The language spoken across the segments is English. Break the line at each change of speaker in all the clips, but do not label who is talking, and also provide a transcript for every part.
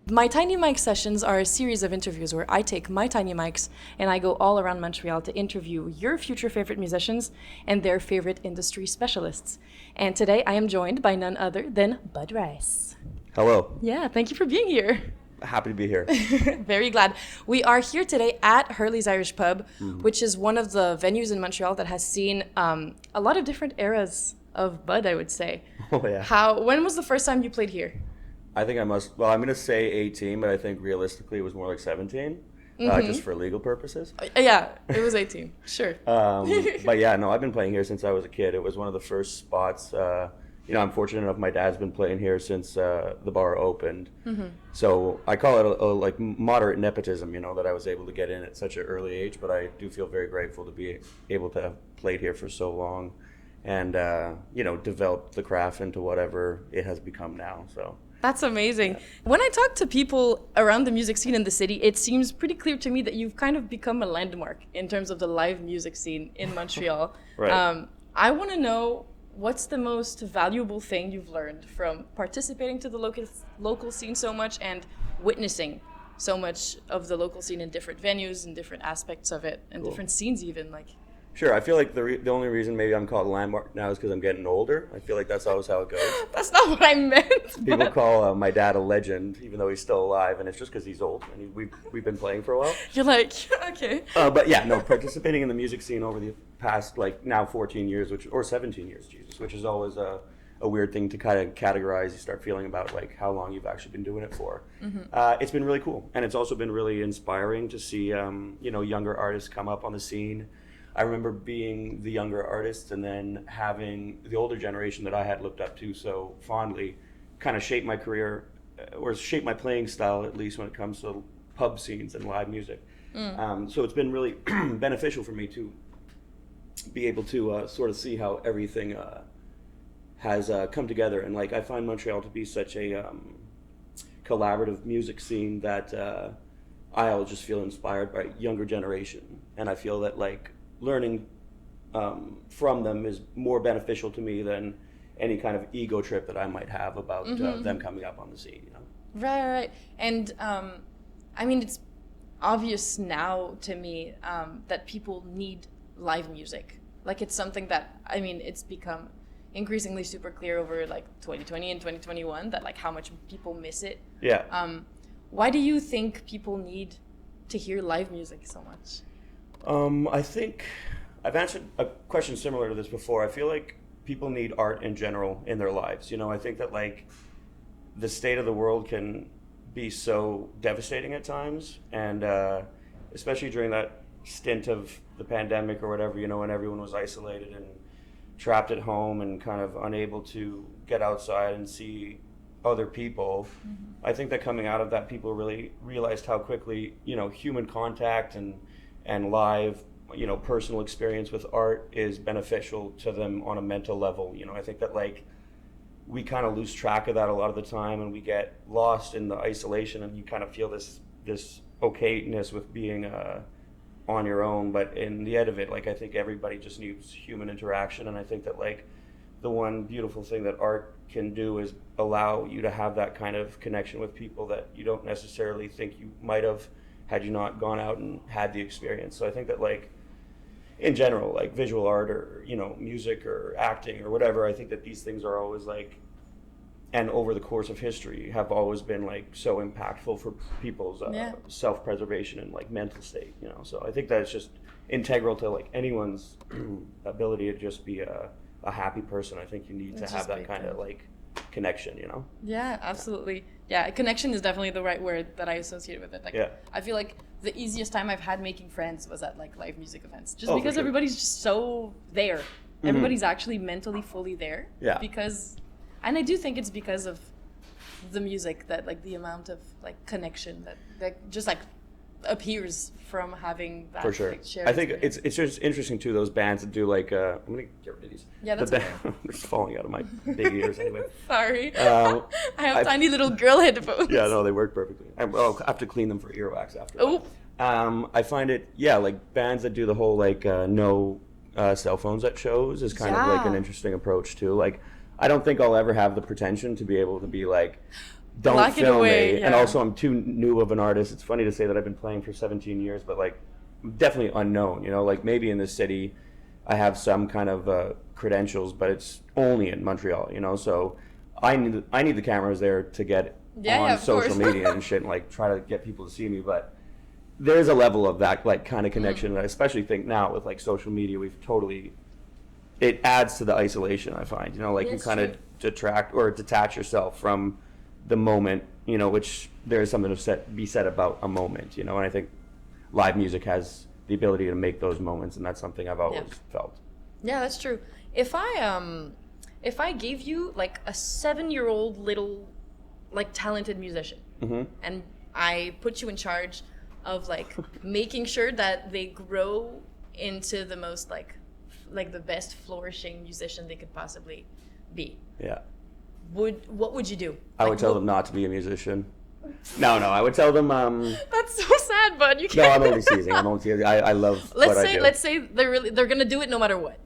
My Tiny Mic sessions are a series of interviews where I take my tiny mics and I go all around Montreal to interview your future favorite musicians and their favorite industry specialists. And today I am joined by none other than Bud Rice.
Hello.
Yeah, thank you for being here.
Happy to be here.
Very glad. We are here today at Hurley's Irish Pub, which is one of the venues in Montreal that has seen a lot of different eras of Bud, I would say.
Oh, yeah.
When was the first time you played here?
I think I'm going to say 18, but I think realistically it was more like 17, just for legal purposes.
Yeah, it was 18, sure.
But yeah, no, I've been playing here since I was a kid. It was one of the first spots. I'm fortunate enough my dad's been playing here since the bar opened. So I call it a like moderate nepotism, that I was able to get in at such an early age, but I do feel very grateful to be able to have played here for so long and, developed the craft into whatever it has become now, so.
That's amazing. When I talk to people around the music scene in the city, it seems pretty clear to me that you've kind of become a landmark in terms of the live music scene in Montreal.
Right.
I want to know, what's the most valuable thing you've learned from participating to the local scene so much and witnessing so much of the local scene in different venues and different aspects of it and different scenes even?
Sure, I feel like the only reason maybe I'm called a landmark now is because I'm getting older. I feel like that's always how it goes.
That's not what I meant.
People call my dad a legend, even though he's still alive, and it's just because he's old and we've been playing for a while.
You're like, okay.
But yeah, no, participating in the music scene over the past now 14 years, or 17 years, Jesus, which is always a weird thing to kind of categorize. You start feeling about how long you've actually been doing it for. It's been really cool, and it's also been really inspiring to see younger artists come up on the scene. I remember being the younger artist and then having the older generation that I had looked up to so fondly kind of shape my career or shape my playing style, at least when it comes to pub scenes and live music. So it's been really beneficial for me to be able to sort of see how everything has come together. And I find Montreal to be such a collaborative music scene that I always just feel inspired by younger generation. And I feel that learning from them is more beneficial to me than any kind of ego trip that I might have about them coming up on the scene.
Right. And it's obvious now to me that people need live music. It's something that it's become increasingly super clear over 2020 and 2021 that how much people miss it.
Yeah.
Why do you think people need to hear live music so much?
I think I've answered a question similar to this before. I feel like people need art in general in their lives. I think that the state of the world can be so devastating at times, and especially during that stint of the pandemic or whatever, when everyone was isolated and trapped at home and kind of unable to get outside and see other people. I think that coming out of that, people really realized how quickly, human contact and live, personal experience with art is beneficial to them on a mental level. I think that we kind of lose track of that a lot of the time, and we get lost in the isolation, and you kind of feel this okayness with being on your own. But in the end of it, I think everybody just needs human interaction, and I think that the one beautiful thing that art can do is allow you to have that kind of connection with people that you don't necessarily think you might have had you not gone out and had the experience. So I think that in general, visual art or, music or acting or whatever, I think that these things are always and over the course of history have always been so impactful for people's self-preservation and mental state, So I think that it's just integral to anyone's ability to just be a happy person. I think you need to have that kind of connection,
Yeah, absolutely. Yeah, connection is definitely the right word that I associate with it. I feel like the easiest time I've had making friends was at live music events, just because everybody's just so there. Everybody's actually mentally fully there.
Yeah.
And I do think it's because of the music that the amount of connection that just appears from having that.
For sure.
Shared
I think
experience.
it's just interesting too, those bands that do I'm gonna get rid of these.
Yeah, that's okay.
They're just falling out of my big ears anyway.
Sorry. I have tiny little girl headphones.
Yeah, no, they work perfectly. I'll have to clean them for earwax after.
Oh.
I find it, bands that do the whole no cell phones at shows is kind of an interesting approach too. I don't think I'll ever have the pretension to be able to be don't
Lock it
film
away,
me.
yeah.
And also, I'm too new of an artist. It's funny to say that I've been playing for 17 years, but like, definitely unknown. You know, like maybe in this city, I have some kind of credentials, but it's only in Montreal. You know, so I need the cameras there to get on
of
social
course.
media and shit, and like try to get people to see me. But there's a level of that like kind of connection that I especially think now with like social media, it adds to the isolation, I find. You know, like you
That's
kind of
true.
detract or detach yourself from the moment, you know, which there is something to be said about a moment, you know, and I think live music has the ability to make those moments, and that's something I've always felt.
Yeah, that's true. If I gave you like a 7-year-old little like talented musician, and I put you in charge of like making sure that they grow into the most like the best flourishing musician they could possibly be,
Yeah.
what would you do?
I would tell them not to be a musician. No, I would tell them.
That's so sad, bud. You
No,
can't.
I'm only teasing. I love what I do.
Let's say they're gonna do it no matter what.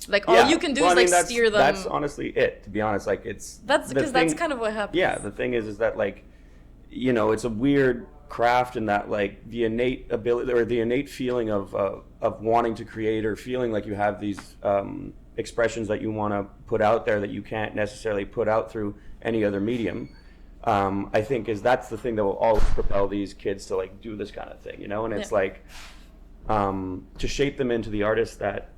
Like all you can do is like steer them.
That's honestly it. To be honest, like
That's because that's kind of what happens.
Yeah, the thing is that like, you know, it's a weird craft in that like the innate ability or the innate feeling of wanting to create or feeling like you have these expressions that you want to put out there that you can't necessarily put out through any other medium. I think that's the thing that will always propel these kids to like do this kind of thing, you know. And it's like to shape them into the artist that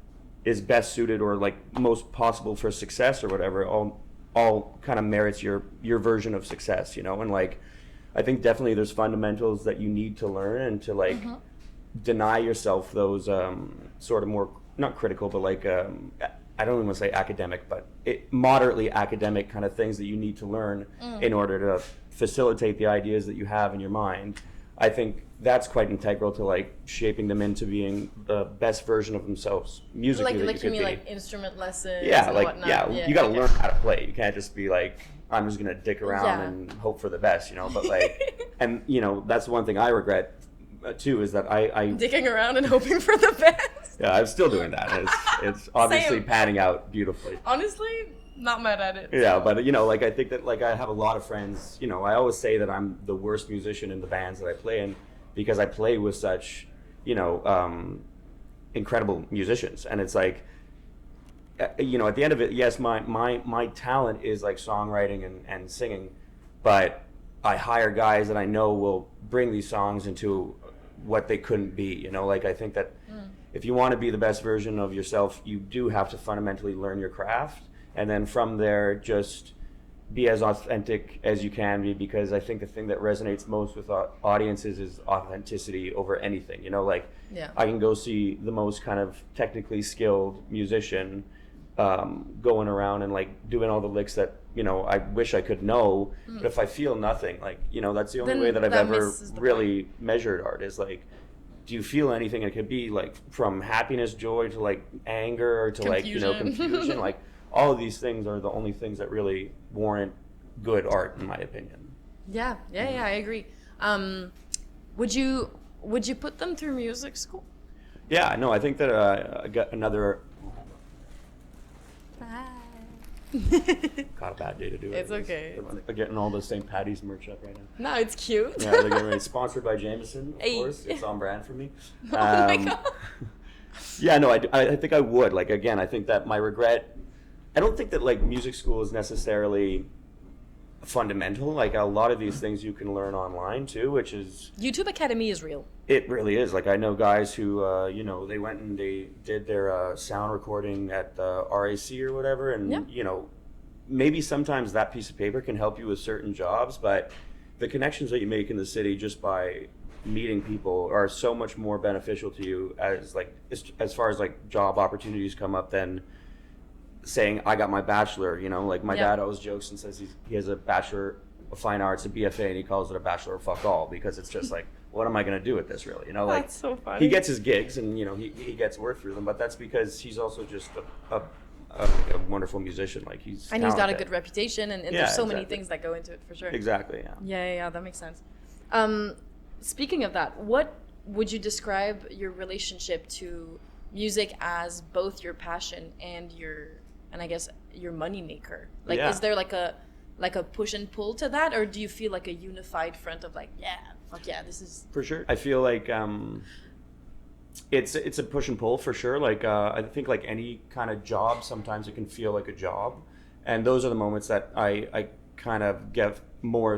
is best suited or like most possible for success or whatever. All kind of merits your version of success, you know. And like I think definitely there's fundamentals that you need to learn and to like deny yourself those sort of more not critical but like I don't even want to say academic, but moderately academic kind of things that you need to learn in order to facilitate the ideas that you have in your mind. I think that's quite integral to like shaping them into being the best version of themselves musically that you could
you mean
be.
like instrument lessons?
Yeah,
and
like
whatnot?
you got to learn how to play. You can't just be like, I'm just gonna dick around and hope for the best, you know. But like, and you know, that's one thing I regret too is that I
dicking around and hoping for the best.
Yeah, I'm still doing that. It's obviously panning out beautifully.
Honestly, not mad at it.
Yeah, but you know, like I think that like I have a lot of friends. You know, I always say that I'm the worst musician in the bands that I play in because I play with such, you know, incredible musicians, and it's like, you know, at the end of it, yes, my talent is like songwriting and singing, but I hire guys that I know will bring these songs into what they couldn't be, you know. Like I think that if you want to be the best version of yourself, you do have to fundamentally learn your craft, and then from there just be as authentic as you can be, because I think the thing that resonates most with audiences is authenticity over anything, you know. Like I can go see the most kind of technically skilled musician going around and like doing all the licks that, you know, I wish I could know, but if I feel nothing, like, you know, that's the only way that I've ever really measured art is like, do you feel anything? It could be like from happiness, joy to like anger to like, you know, confusion. Like all of these things are the only things that really warrant good art, in my opinion.
Yeah, I agree. Would you put them through music school?
Yeah, no, I think that I got another. Got a bad day to do it.
It's okay.
They're getting all the Saint-Paddy's merch up right now.
No, it's cute.
Yeah, they're getting ready. Sponsored by Jameson, of course. It's on brand for me.
Oh my god.
Yeah, no, I think I would. Like, again, I think that my regret, I don't think that like music school is necessarily fundamental. Like a lot of these things you can learn online too, which is
YouTube Academy is real.
It really is. Like I know guys who, you know, they went and they did their sound recording at the RAC or whatever, and you know, maybe sometimes that piece of paper can help you with certain jobs, but the connections that you make in the city just by meeting people are so much more beneficial to you as far as like job opportunities come up than saying I got my bachelor. You know, like my dad always jokes and says he has a bachelor of fine arts, a BFA, and he calls it a bachelor of fuck all, because it's just like, what am I going to do with this, really? You know, like
that's so funny.
He gets his gigs and, you know, he gets work through them, but that's because he's also just a wonderful musician. Like he's
got a good reputation, and there's so many things that go into it for sure.
Exactly.
Yeah, that makes sense. Speaking of that, what would you describe your relationship to music as both your passion and I guess your money maker? Like, is there like a like a push and pull to that, or do you feel like a unified front of like, yeah, fuck yeah, this is
For sure. I feel like it's a push and pull for sure. Like I think like any kind of job, sometimes it can feel like a job, and those are the moments that I kind of get more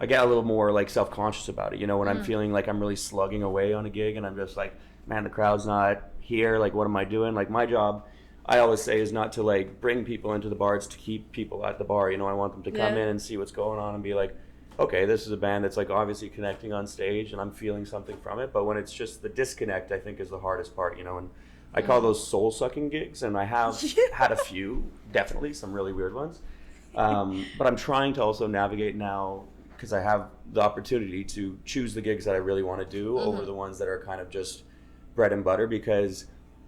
I get a little more like self-conscious about it, you know, when I'm feeling like I'm really slugging away on a gig and I'm just like, man, the crowd's not here, like what am I doing? Like my job, I always say, is not to like bring people into the bar, it's to keep people at the bar. You know, I want them to come in and see what's going on and be like, okay, this is a band that's like obviously connecting on stage and I'm feeling something from it. But when it's just the disconnect, I think is the hardest part, you know, and I call those soul-sucking gigs, and I have had a few, definitely some really weird ones. But I'm trying to also navigate now, because I have the opportunity to choose the gigs that I really want to do over the ones that are kind of just bread and butter, because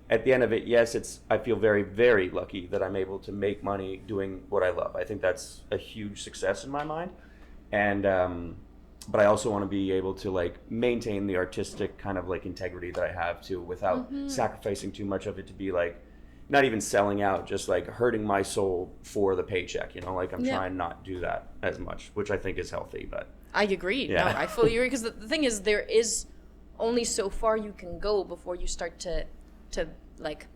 at the end of it, yes, I feel very, very lucky that I'm able to make money doing what I love. I think that's a huge success in my mind. And but I also want to be able to like maintain the artistic kind of like integrity that I have too, without sacrificing too much of it to be like not even selling out, just like hurting my soul for the paycheck, you know, like I'm trying not to do that as much, which I think is healthy. But
I agree. No, I fully agree, because the thing is, there is only so far you can go before you start to like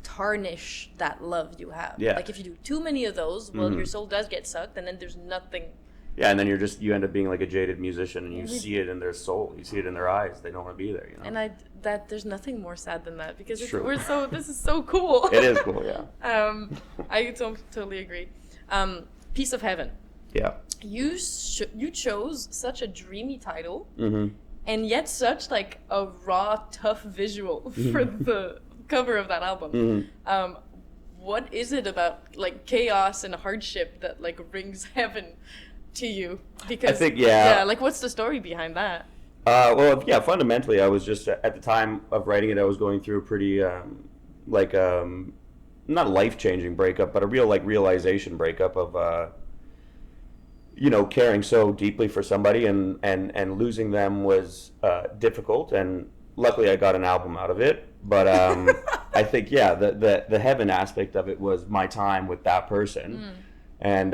tarnish that love you have. Like if you do too many of those, well, your soul does get sucked, and then there's nothing.
Yeah, and then you end up being like a jaded musician, and you see it in their soul, you see it in their eyes. They don't want to be there, you know.
And there's nothing more sad than that, because this is so cool.
It is cool, yeah.
I totally agree. Piece of Heaven.
Yeah.
You chose such a dreamy title, and yet such like a raw, tough visual for the cover of that album. What is it about like chaos and hardship that like rings heaven to you? Because
I think
like what's the story behind that?
Well, yeah, fundamentally I was just at the time of writing it, I was going through a pretty not a life-changing breakup, but a real like realization breakup of you know, caring so deeply for somebody and losing them was difficult, and luckily I got an album out of it. But I think the heaven aspect of it was my time with that person, and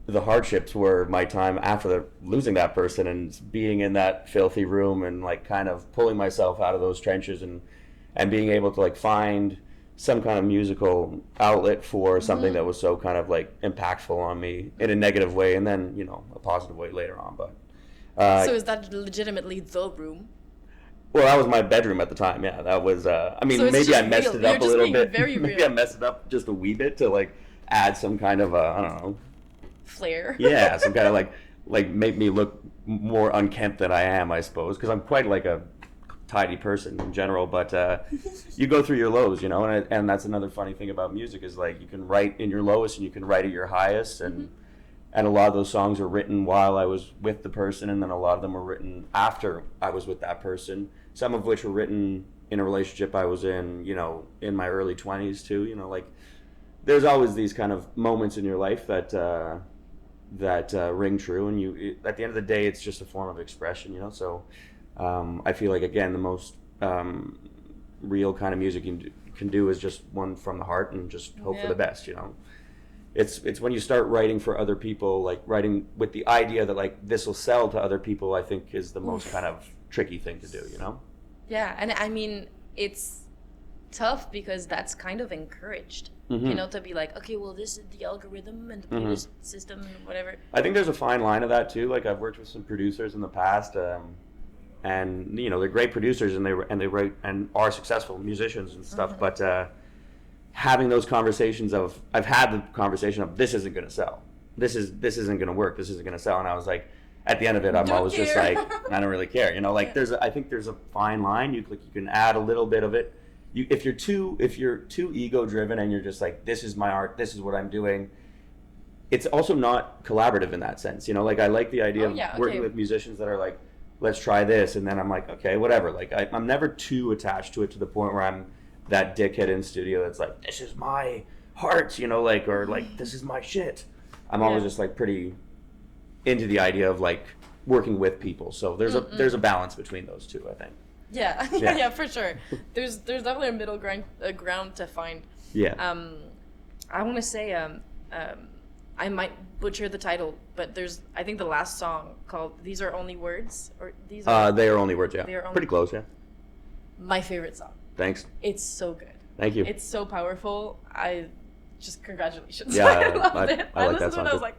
the hardships were my time after losing that person and being in that filthy room and like kind of pulling myself out of those trenches and being able to like find some kind of musical outlet for something that was so kind of like impactful on me in a negative way, and then, you know, a positive way later on. But
so is that legitimately the room?
Well, that was my bedroom at the time. Yeah, that was. I mean,
so
maybe I messed it up a little bit.
Very real.
Maybe I messed it up just a wee bit to like add some kind of I don't know,
flair.
Yeah, some kind of like make me look more unkempt than I am, I suppose, because I'm quite like a tidy person in general. But you go through your lows, you know, and that's another funny thing about music is like you can write in your lowest and you can write at your highest, and a lot of those songs were written while I was with the person, and then a lot of them were written after I was with that person. Some of which were written in a relationship I was in, you know, in my early 20s too. You know, like there's always these kind of moments in your life that ring true, and at the end of the day, it's just a form of expression, you know. So I feel like, again, the most real kind of music you can do is just one from the heart and just hope for the best, you know. It's when you start writing for other people, like writing with the idea that like this will sell to other people, I think is the most kind of tricky thing to do, you know?
Yeah, and I mean, it's tough because that's kind of encouraged, you know, to be like, okay, well, this is the algorithm and the playlist system and whatever.
I think there's a fine line of that too. Like I've worked with some producers in the past, and you know, they're great producers and they write and are successful musicians and stuff, but having those conversations I've had the conversation of this isn't going to sell, this isn't going to work, this isn't going to sell, and I was like, at the end of it, I'm always just like, I don't really care, you know. Like I think there's a fine line. You can add a little bit of it. If you're too ego driven and you're just like, this is my art, this is what I'm doing, it's also not collaborative in that sense, you know. Like I like the idea of working with musicians that are like, let's try this, and then I'm like, okay, whatever. Like I'm never too attached to it to the point where I'm that dickhead in studio that's like, this is my heart, you know, like, or like, this is my shit. I'm always just like pretty into the idea of like working with people. So there's a balance between those two, I think.
Yeah, for sure. There's definitely a middle ground to find.
Yeah.
I want to say I might butcher the title, but there's, I think, the last song called "These Are Only Words," or these are.
They are only words. Yeah,
They Are Only
pretty close. Yeah.
My favorite song.
Thanks.
It's so good.
Thank you.
It's so powerful. I just congratulations.
Yeah,
I loved it.
I like
listened
that song
to it. I was
too.
like,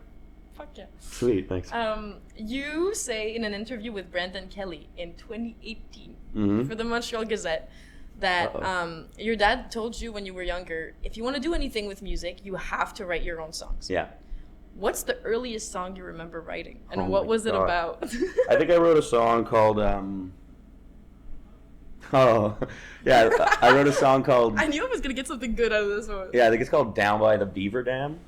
fuck yeah.
Sweet. Thanks.
You say in an interview with Brandon Kelly in 2018
Mm-hmm.
for the Montreal Gazette that your dad told you when you were younger, if you want to do anything with music, you have to write your own songs.
Yeah.
What's the earliest song you remember writing, and
Oh
what
my
was it
God.
about?
I think I wrote a song called. Oh, yeah. I wrote a song called.
I knew I was gonna get something good out of this one.
Yeah, I think it's called "Down by the Beaver Dam."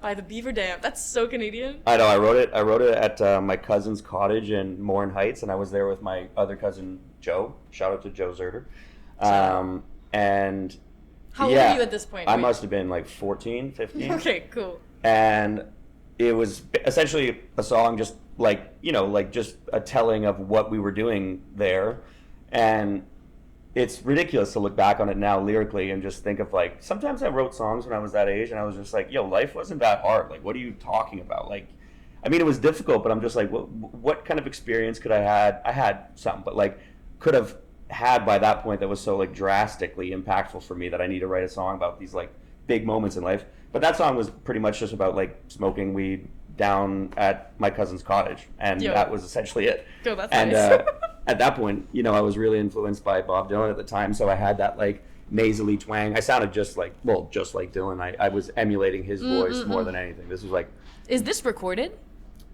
By the Beaver Dam. That's so Canadian.
I know. I wrote it at my cousin's cottage in Morin Heights, and I was there with my other cousin Joe. Shout out to Joe Zerder. And
How old are you at this point?
I
Wait.
must have been like 14, 15.
Okay, cool.
And it was essentially a song just like, just a telling of what we were doing there. And it's ridiculous to look back on it now lyrically and just think of like, sometimes I wrote songs when I was that age and I was just like, yo, life wasn't that hard. Like, what are you talking about? Like, I mean, it was difficult, but I'm just like, what kind of experience could I had? I had some, but like could have had by that point that was so like drastically impactful for me that I need to write a song about these like big moments in life. But that song was pretty much just about like smoking weed down at my cousin's cottage, and that was essentially it.
Yo, that's
and
nice.
at that point, I was really influenced by Bob Dylan at the time, so I had that like nasally twang. I sounded just like Dylan. I was emulating his voice more than anything. This was like,
Is this recorded?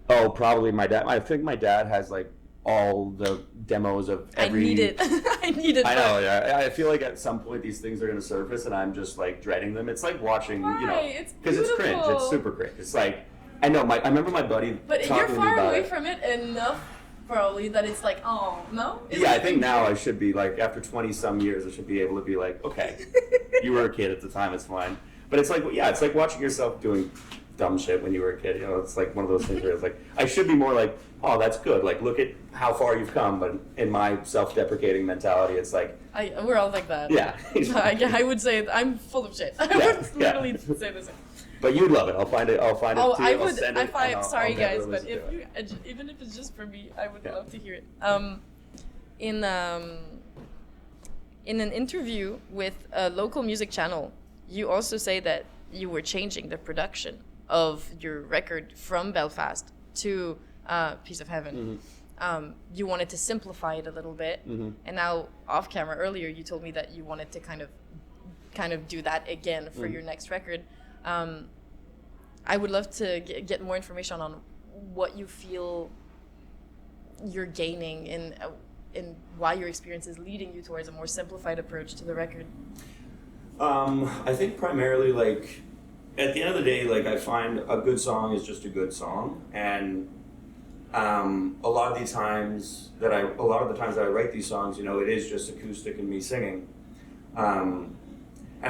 oh, probably my dad. I think my dad has like all the demos of every.
I need it. I need it.
I know. Yeah, I feel like at some point these things are going to surface, and I'm just like dreading them. It's like watching,
It's
because it's cringe.
beautiful.
It's super cringe. It's like, I know. I remember my buddy.
But
talking
you're
to me
far
about
away
it.
from it enough, probably, that it's like, oh, no?
Yeah, I think now I should be like, after 20 some years, I should be able to be like, okay, you were a kid at the time, it's fine. But it's like, yeah, it's like watching yourself doing dumb shit when you were a kid. It's like one of those things where it's like, I should be more like, oh, that's good. Like, look at how far you've come. But in my self-deprecating mentality, it's like,
We're all like that.
yeah.
I would say I'm full of shit. I would literally say the same.
But you'd love it. I'll find it.
Oh,
to you.
I
I'll
would.
send it, and I'll
Sorry, guys,
definitely
but
listen
if
to it.
you, even if it's just for me, I would
Yeah.
love to hear it. In an interview with a local music channel, you also say that you were changing the production of your record from Belfast to Piece of Heaven. You wanted to simplify it a little bit, and now off camera earlier, you told me that you wanted to kind of do that again for your next record. I would love to get more information on what you feel you're gaining in why your experience is leading you towards a more simplified approach to the record.
I think primarily, like, at the end of the day, like, I find a good song is just a good song, and a lot of the times that I write these songs, it is just acoustic and me singing. And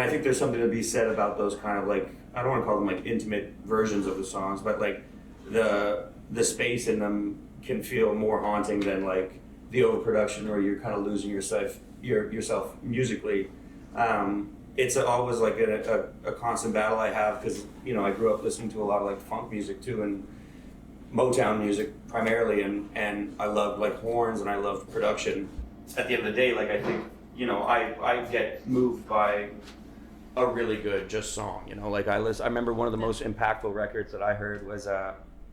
I think there's something to be said about those kind of like, I don't want to call them like intimate versions of the songs, but like the space in them can feel more haunting than like the overproduction where you're kind of losing yourself musically. It's always like a constant battle I have because I grew up listening to a lot of like funk music too, and Motown music primarily, and I loved like horns and I loved production. At the end of the day, like I think I get moved by a really good just song. Like I remember one of the most impactful records that I heard was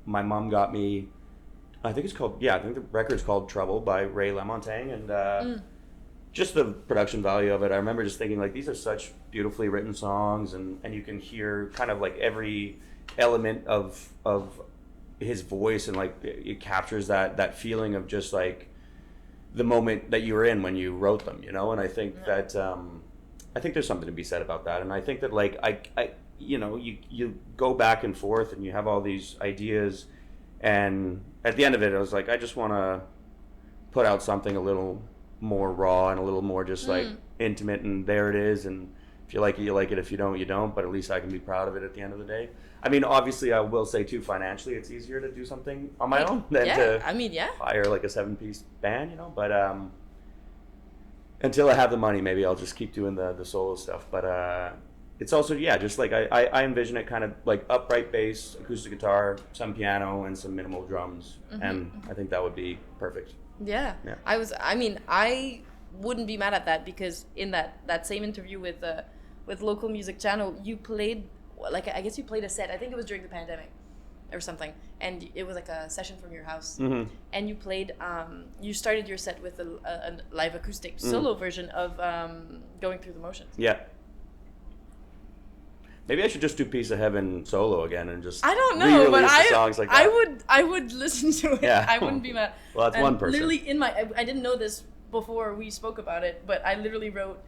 my mom got me. I think the record's called Trouble by Ray LaMontagne, and just the production value of it. I remember just thinking like these are such beautifully written songs, and you can hear kind of like every element of his voice, and like it captures that feeling of just like the moment that you were in when you wrote them, and I think that I think there's something to be said about that, and I think that like I you go back and forth and you have all these ideas, and at the end of it I was like I just want to put out something a little more raw and a little more just like intimate, and there it is, and if you like it, you like it. If you don't, you don't. But at least I can be proud of it at the end of the day. I mean, obviously, I will say too, financially, it's easier to do something on my own than to hire like a 7-piece band, But until I have the money, maybe I'll just keep doing the solo stuff. But it's also, yeah, just like I envision it kind of like upright bass, acoustic guitar, some piano, and some minimal drums, and I think that would be perfect.
Yeah. I wouldn't be mad at that, because in that same interview with Local Music Channel, you played, like, I guess you played a set. I think it was during the pandemic or something, and it was like a session from your house, and you played. You started your set with a live acoustic solo version of Going Through the Motions.
Yeah. Maybe I should just do Piece of Heaven solo again and just
I don't know, but
songs like that.
I would listen to it.
Yeah.
I wouldn't be mad.
Well, that's one person.
Literally I didn't know this before we spoke about it, but I literally wrote,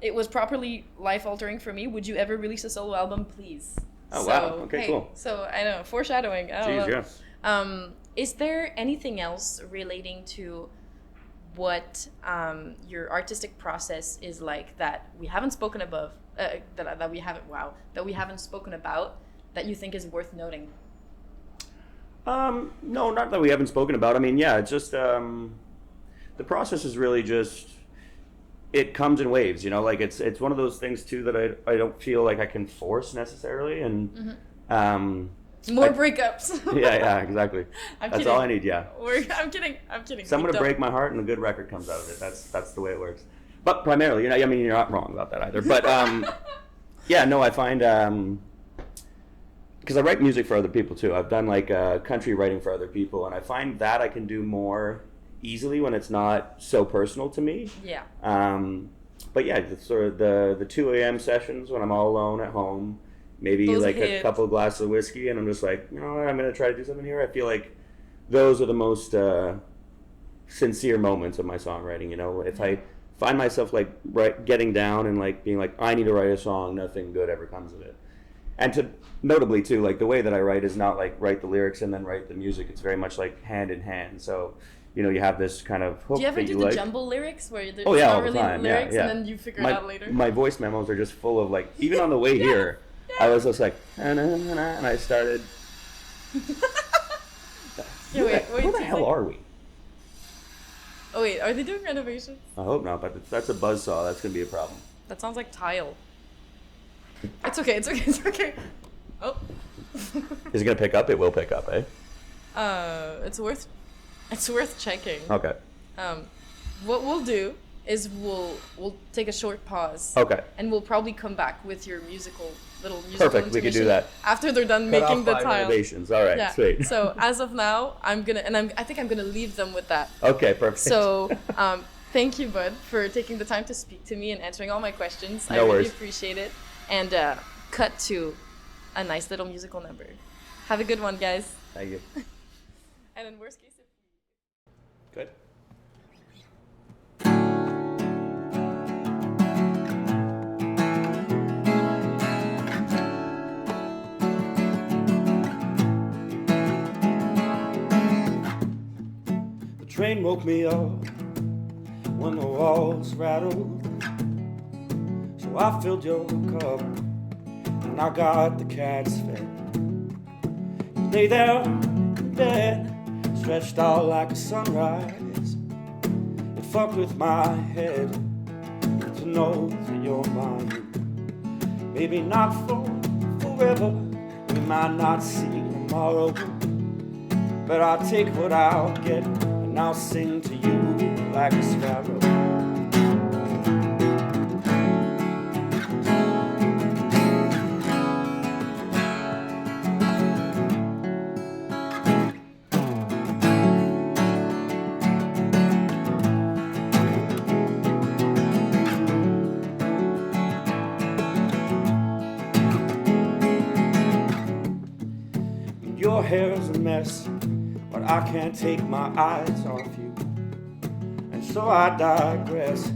it was properly life-altering for me. Would you ever release a solo album, please?
Oh, wow. Okay, cool.
So, I don't know, foreshadowing. I don't know.
Yeah.
Is there anything else relating to what your artistic process is like that we haven't spoken above, that we haven't spoken about, that you think is worth noting?
No, not that we haven't spoken about. I mean, yeah, it's just the process is really just, it comes in waves, you know, like it's one of those things too that I don't feel like I can force necessarily, and
more breakups.
yeah, exactly. That's all I need. Yeah.
I'm kidding.
Someone to break my heart and a good record comes out of it. That's the way it works. But primarily, you know, I mean, you're not wrong about that either. But yeah, no, I find because I write music for other people too. I've done like country writing for other people, and I find that I can do more easily when it's not so personal to me.
Yeah.
But yeah, the sort of the 2 a.m. sessions when I'm all alone at home, maybe
Those
like
hit.
a couple of glasses of whiskey, and I'm just like, you know what, I'm gonna try to do something here. I feel like those are the most sincere moments of my songwriting. You know, if I find myself like getting down and like being like, I need to write a song, nothing good ever comes of it. And to notably too, like the way that I write is not like write the lyrics and then write the music. It's very much like hand in hand. So, you know, you have this kind of hook.
Do you ever
do
the jumble lyrics where there's
all
not
the
really
time.
lyrics,
yeah.
and then you figure it out later?
My voice memos are just full of like, even on the way here, I was just like, and I started. Who the hell are we?
Oh wait, are they doing renovations?
I hope not, but if that's a buzzsaw, that's gonna be a problem.
That sounds like tile. It's okay. Oh.
Is it gonna pick up? It will pick up, eh?
It's worth checking.
Okay.
What we'll do is we'll take a short pause.
Okay.
And we'll probably come back with your musical
Perfect. We can do that
after they're done
Cut
making
off
the
by
tile.
Renovations. All right.
Yeah.
Sweet.
So as of now, I think I'm gonna leave them with that.
Okay. Perfect.
So thank you, Bud, for taking the time to speak to me and answering all my questions.
No
I really
worries.
appreciate it. And cut to a nice little musical number. Have a good one, guys.
Thank you.
And in worst case,
Good. The train woke me up when the walls rattled, so I filled your cup and I got the cats fed. You lay there in bed, stretched out like a sunrise. It fucked with my head to know that you're mine. Maybe not for forever, we might not see tomorrow, but I'll take what I'll get and I'll sing to you like a sparrow. Your hair's a mess, but I can't take my eyes off you. And so I digress,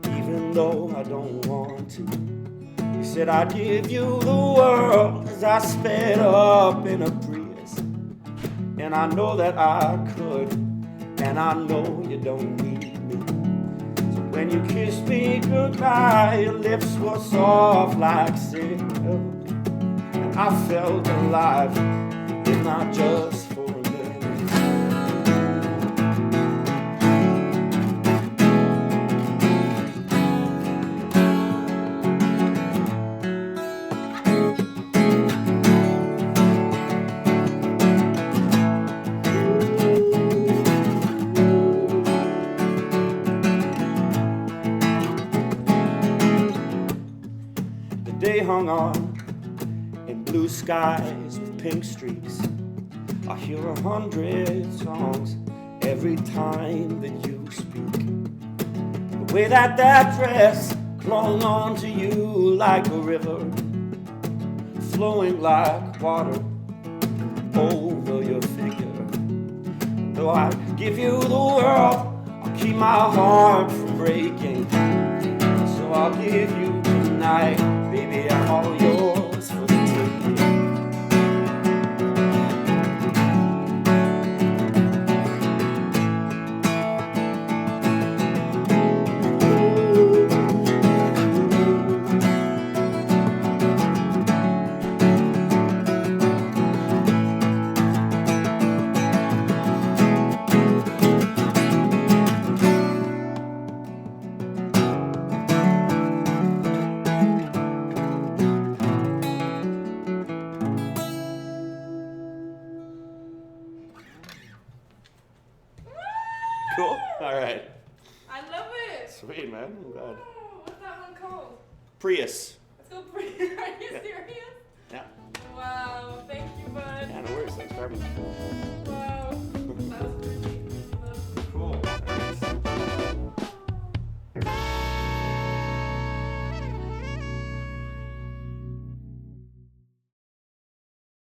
even though I don't want to. You said I'd give you the world as I sped up in a Prius. And I know that I could, and I know you don't need me. So when you kissed me goodbye, your lips were soft like silk, and I felt alive. Not just for a minute. on in blue skies with pink streaks. I hear 100 songs every time that you speak. The way that dress clung on to you like a river, flowing like water over your figure. Though I give you the world, I'll keep my heart from breaking. So I'll give you tonight, baby, I'm all yours for the taking. Cool? All right.
I love it.
Sweet, man. I'm glad.
Oh, what's that one called?
Prius.
Let's go. Are you serious?
Yeah.
Wow. Thank you.